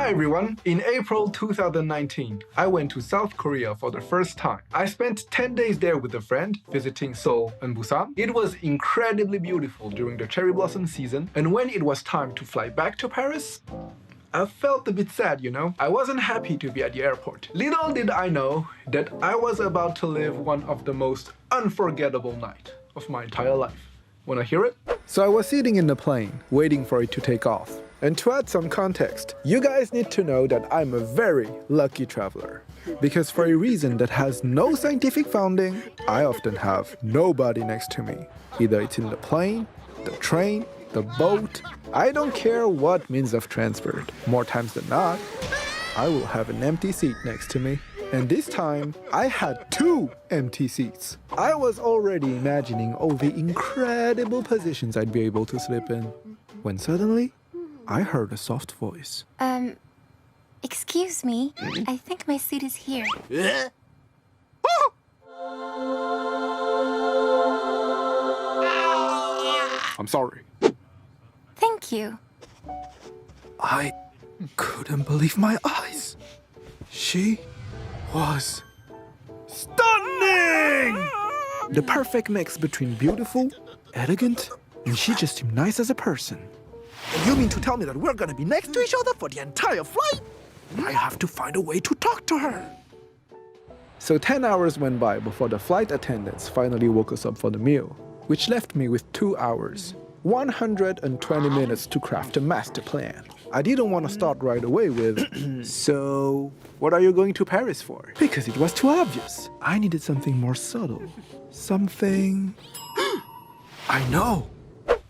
Hi everyone! In April 2019, I went to South Korea for the first time. I spent 10 days there with a friend, visiting Seoul and Busan. It was incredibly beautiful during the cherry blossom season, and when it was time to fly back to Paris, I felt a bit sad, you know? I wasn't happy to be at the airport. Little did I know that I was about to live one of the most unforgettable nights of my entire life. Wanna hear it? So I was sitting in the plane, waiting for it to take off. And to add some context, you guys need to know that I'm a very lucky traveler. Because for a reason that has no scientific founding, I often have nobody next to me. Either it's in the plane, the train, the boat, I don't care what means of transport. More times than not, I will have an empty seat next to me. And this time, I had 2 empty seats. I was already imagining all the incredible positions I'd be able to sleep in, when suddenly, I heard a soft voice. Excuse me. I think my seat is here. I'm sorry. Thank you. I couldn't believe my eyes. She was stunning! The perfect mix between beautiful, elegant, and she just seemed nice as a person. And you mean to tell me that we're gonna be next to each other for the entire flight? I have to find a way to talk to her. So 10 hours went by before the flight attendants finally woke us up for the meal, which left me with 2 hours, 120 minutes to craft a master plan. I didn't want to start right away with, so what are you going to Paris for? Because it was too obvious. I needed something more subtle. Something... I know!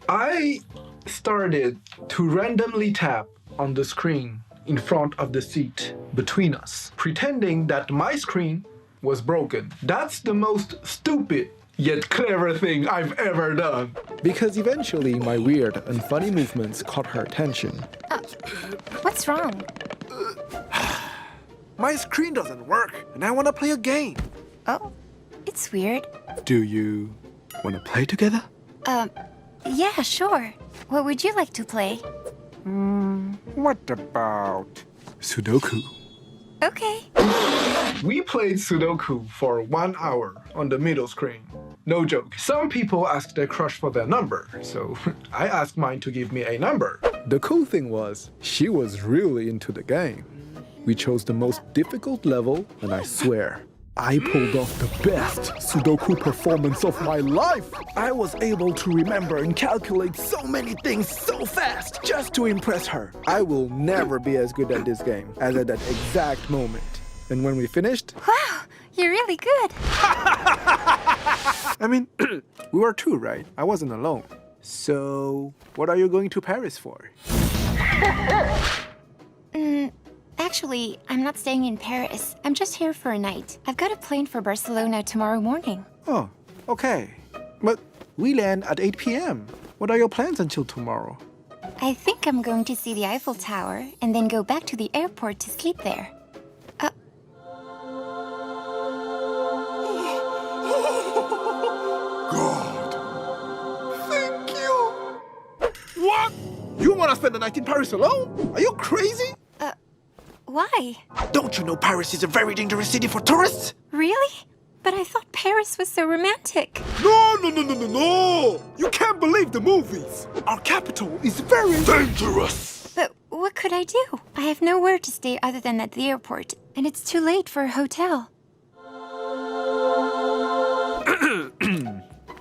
I started to randomly tap on the screen in front of the seat between us, pretending that my screen was broken. That's the most stupid yet clever thing I've ever done. Because eventually my weird and funny movements caught her attention. What's wrong? My screen doesn't work and I want to play a game. Oh, it's weird. Do you want to play together? Yeah, sure. What would you like to play? What about Sudoku? Okay. We played Sudoku for 1 hour on the middle screen. No joke. Some people ask their crush for their number, so I asked mine to give me a number. The cool thing was, she was really into the game. We chose the most difficult level, and I swear, I pulled off the best Sudoku performance of my life! I was able to remember and calculate so many things so fast just to impress her. I will never be as good at this game as at that exact moment. And when we finished... Wow, you're really good! I mean, we were 2, right? I wasn't alone. So, what are you going to Paris for? Actually, I'm not staying in Paris. I'm just here for a night. I've got a plane for Barcelona tomorrow morning. Oh, okay. But we land at 8 p.m. What are your plans until tomorrow? I think I'm going to see the Eiffel Tower and then go back to the airport to sleep there. God. Thank you. What? You want to spend the night in Paris alone? Are you crazy? Why? Don't you know Paris is a very dangerous city for tourists? Really? But I thought Paris was so romantic. No! You can't believe the movies. Our capital is very dangerous. But what could I do? I have nowhere to stay other than at the airport, and it's too late for a hotel.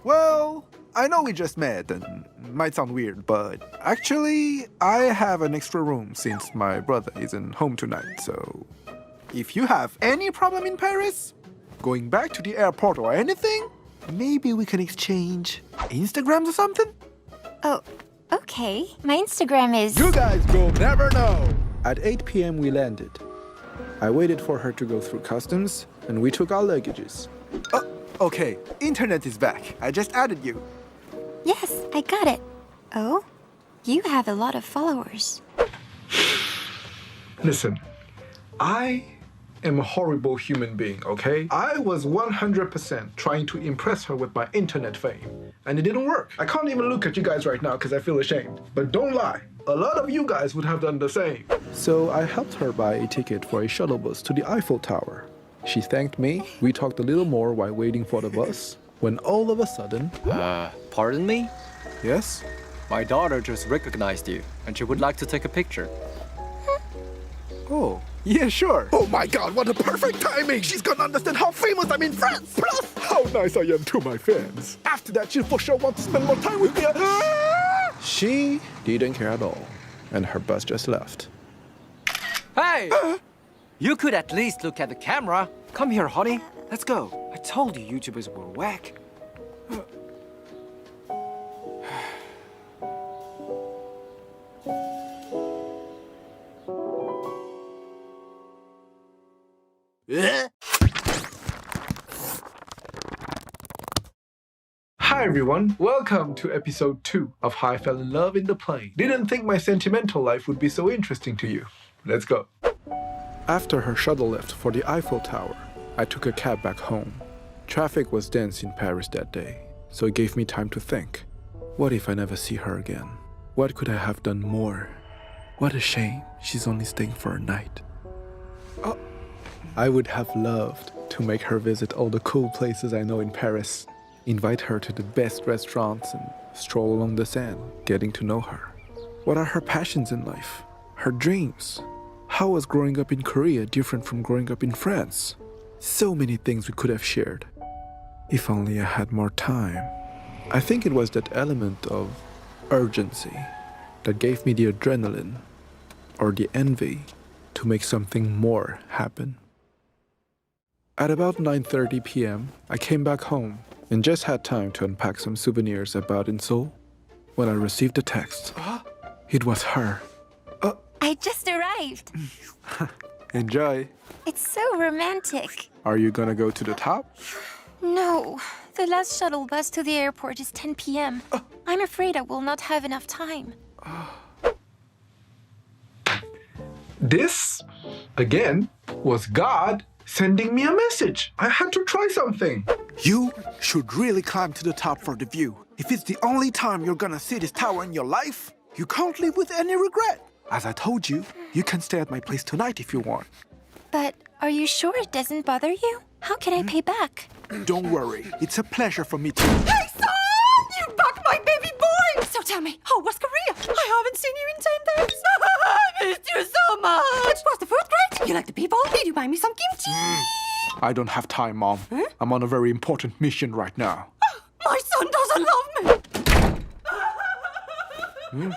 Well, I know we just met and might sound weird, but actually, I have an extra room since my brother isn't home tonight, so if you have any problem in Paris, going back to the airport or anything, maybe we can exchange Instagrams or something? Oh, okay. My Instagram is... You guys will never know! At 8 p.m. we landed. I waited for her to go through customs, and we took our luggages. Okay, internet is back. I just added you. Yes, I got it. Oh, you have a lot of followers. Listen, I am a horrible human being, okay? I was 100% trying to impress her with my internet fame, and it didn't work. I can't even look at you guys right now because I feel ashamed. But don't lie, a lot of you guys would have done the same. So I helped her buy a ticket for a shuttle bus to the Eiffel Tower. She thanked me, we talked a little more while waiting for the bus, when all of a sudden... Pardon me? Yes? My daughter just recognized you, and she would like to take a picture. Oh, yeah, sure. Oh my god, what a perfect timing! She's gonna understand how famous I'm in France! Plus, how nice I am to my fans. After that, she'll for sure want to spend more time with me. She didn't care at all, and her bus just left. Hey! You could at least look at the camera. Come here, honey. Let's go. I told you YouTubers were whack. Hi everyone, welcome to episode 2 of How I Fell in Love in the Plane. Didn't think my sentimental life would be so interesting to you. Let's go. After her shuttle left for the Eiffel Tower, I took a cab back home. Traffic was dense in Paris that day, so it gave me time to think. What if I never see her again? What could I have done more? What a shame she's only staying for a night. I would have loved to make her visit all the cool places I know in Paris, invite her to the best restaurants and stroll along the Seine, getting to know her. What are her passions in life? Her dreams? How was growing up in Korea different from growing up in France? So many things we could have shared. If only I had more time. I think it was that element of urgency that gave me the adrenaline or the envy to make something more happen. At about 9:30 p.m., I came back home and just had time to unpack some souvenirs I bought in Seoul when I received a text. It was her. I just arrived. Enjoy. It's so romantic. Are you gonna go to the top? No, the last shuttle bus to the airport is 10 p.m. I'm afraid I will not have enough time. This, again, was God sending me a message. I had to try something. You should really climb to the top for the view. If it's the only time you're gonna see this tower in your life, you can't live with any regret. As I told you, you can stay at my place tonight if you want. But are you sure it doesn't bother you? How can I pay back? Don't worry, it's a pleasure for me to... Hey, son! You back my baby boy! So tell me, how was Korea? I haven't seen you in 10 days. I missed you so much. Was the food great? You like the people? Did you buy me some kimchi? I don't have time, Mom. I'm on a very important mission right now. My son doesn't love me.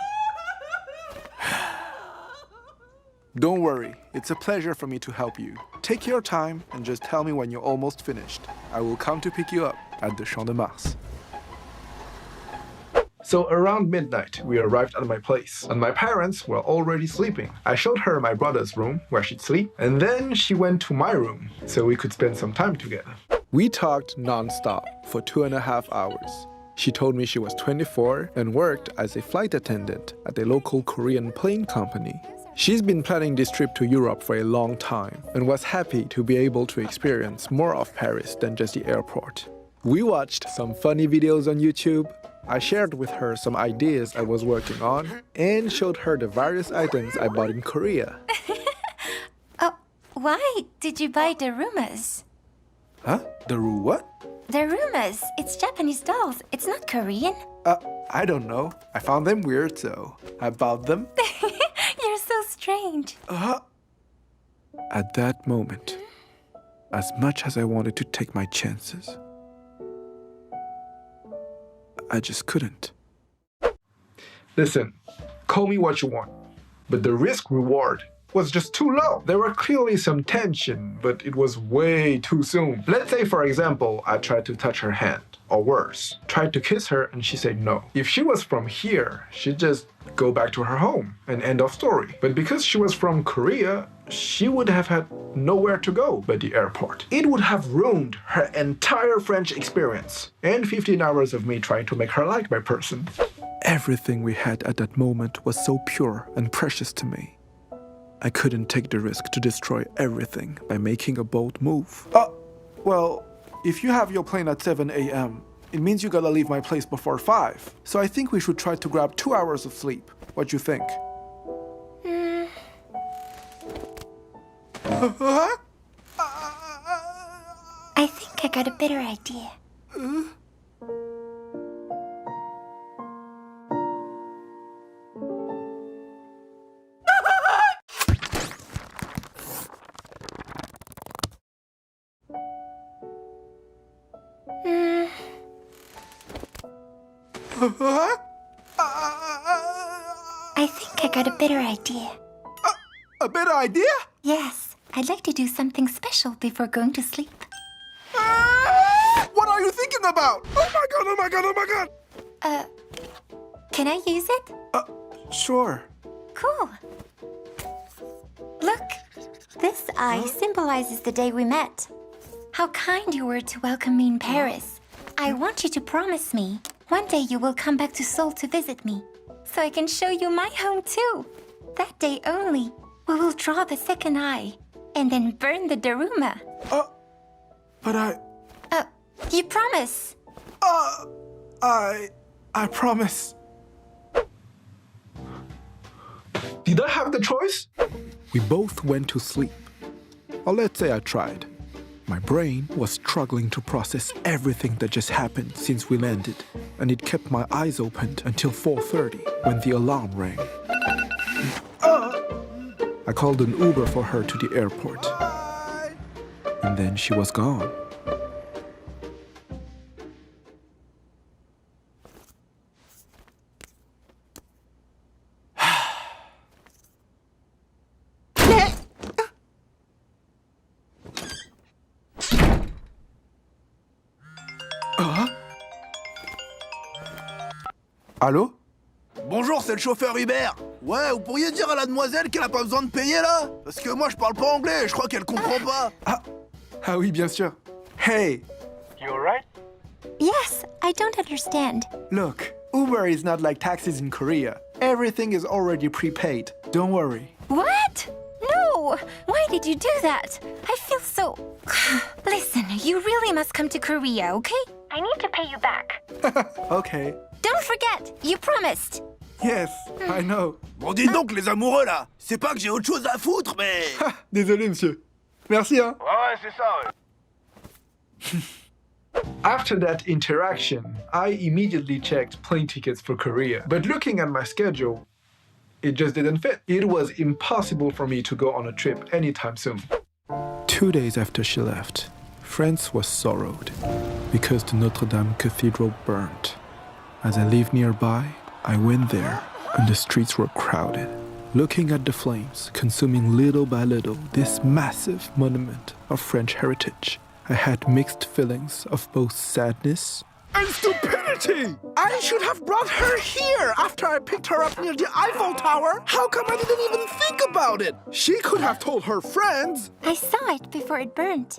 Don't worry, it's a pleasure for me to help you. Take your time and just tell me when you're almost finished. I will come to pick you up at the Champ de Mars. So around midnight, we arrived at my place, and my parents were already sleeping. I showed her my brother's room, where she'd sleep, and then she went to my room, so we could spend some time together. We talked non-stop for 2.5 hours. She told me she was 24 and worked as a flight attendant at a local Korean plane company. She's been planning this trip to Europe for a long time and was happy to be able to experience more of Paris than just the airport. We watched some funny videos on YouTube. I shared with her some ideas I was working on and showed her the various items I bought in Korea. Why did you buy Darumas? Huh? what? Darumas. It's Japanese dolls. It's not Korean. I don't know. I found them weird, so I bought them. You're so strange. At that moment, as much as I wanted to take my chances, I just couldn't. Listen, call me what you want, but the risk-reward was just too low. There were clearly some tension, but it was way too soon. Let's say, for example, I tried to touch her hand, or worse, tried to kiss her and she said no. If she was from here, she'd just go back to her home and end of story. But because she was from Korea, she would have had nowhere to go but the airport. It would have ruined her entire French experience and 15 hours of me trying to make her like my person. Everything we had at that moment was so pure and precious to me. I couldn't take the risk to destroy everything by making a bold move. Well, if you have your plane at 7 a.m., it means you gotta leave my place before 5. So I think we should try to grab 2 hours of sleep. What do you think? I think I got a better idea. I think I got a better idea. A better idea? Yes, I'd like to do something special before going to sleep. What are you thinking about? Oh my god, oh my god, oh my god! Can I use it? Sure. Cool. Look, this eye symbolizes the day we met. How kind you were to welcome me in Paris. I want you to promise me one day you will come back to Seoul to visit me, so I can show you my home too. That day only, we will draw the second eye and then burn the daruma. But You promise? I promise. Did I have the choice? We both went to sleep. Or let's say I tried. My brain was struggling to process everything that just happened since we landed, and it kept my eyes open until 4:30 when the alarm rang. I called an Uber for her to the airport, and then she was gone. Allô? Bonjour, c'est le chauffeur Uber. Ouais, vous pourriez dire à la demoiselle qu'elle a pas besoin de payer là? Parce que moi je parle pas anglais, je crois qu'elle comprend pas. Ah oui, bien sûr. Hey, You alright? Yes, I don't understand. look, Uber is not like taxis in Korea. Everything is already prepaid. Don't worry. What? No! Why did you do that? I feel so... Listen, you really must come to Korea, okay? I need to pay you back. Okay. Don't forget, you promised. Yes, I know. Bon, dites donc les amoureux là, c'est pas que j'ai autre chose à foutre, mais. Désolé, monsieur. Merci, hein. Ouais, c'est ça, ouais. After that interaction, I immediately checked plane tickets for Korea. But looking at my schedule, it just didn't fit. It was impossible for me to go on a trip anytime soon. 2 days after she left, France was sorrowed because the Notre Dame Cathedral burned. As I lived nearby, I went there, and the streets were crowded, looking at the flames, consuming little by little this massive monument of French heritage. I had mixed feelings of both sadness and stupidity! I should have brought her here after I picked her up near the Eiffel Tower. How come I didn't even think about it? She could have told her friends. I saw it before it burned.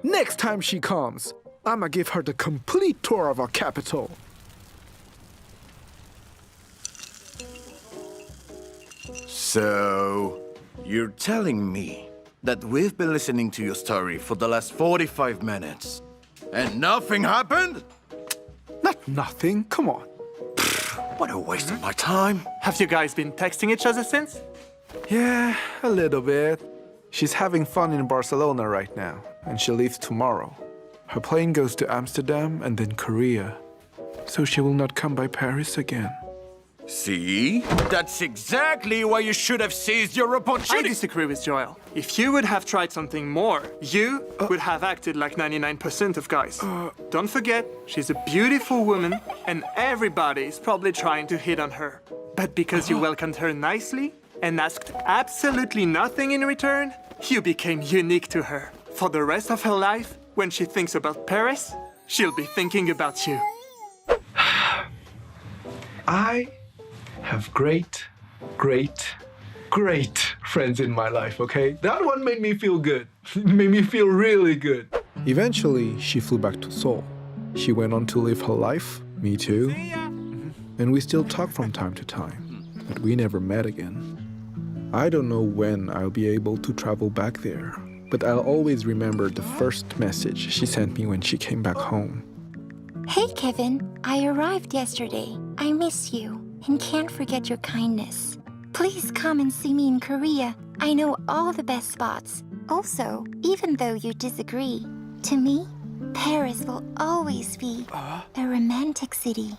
Next time she comes, I'ma give her the complete tour of our capital. So, you're telling me that we've been listening to your story for the last 45 minutes and nothing happened? Not nothing, come on. What a waste of my time. Have you guys been texting each other since? Yeah, a little bit. She's having fun in Barcelona right now, and she leaves tomorrow. Her plane goes to Amsterdam and then Korea, so she will not come by Paris again. See? That's exactly why you should have seized your I opportunity. disagree with Joel. If you would have tried something more, you would have acted like 99% of guys. Don't forget, she's a beautiful woman, and everybody is probably trying to hit on her. But because you welcomed her nicely and asked absolutely nothing in return, you became unique to her. For the rest of her life, when she thinks about Paris, she'll be thinking about you. I have great friends in my life, okay? That one made me feel good. It made me feel really good. Eventually, she flew back to Seoul. She went on to live her life, me too. And we still talk from time to time, but we never met again. I don't know when I'll be able to travel back there, but I'll always remember the first message she sent me when she came back home. Hey, Kevin. I arrived yesterday. I miss you and can't forget your kindness. Please come and see me in Korea. I know all the best spots. Also, even though you disagree, to me, Paris will always be a romantic city.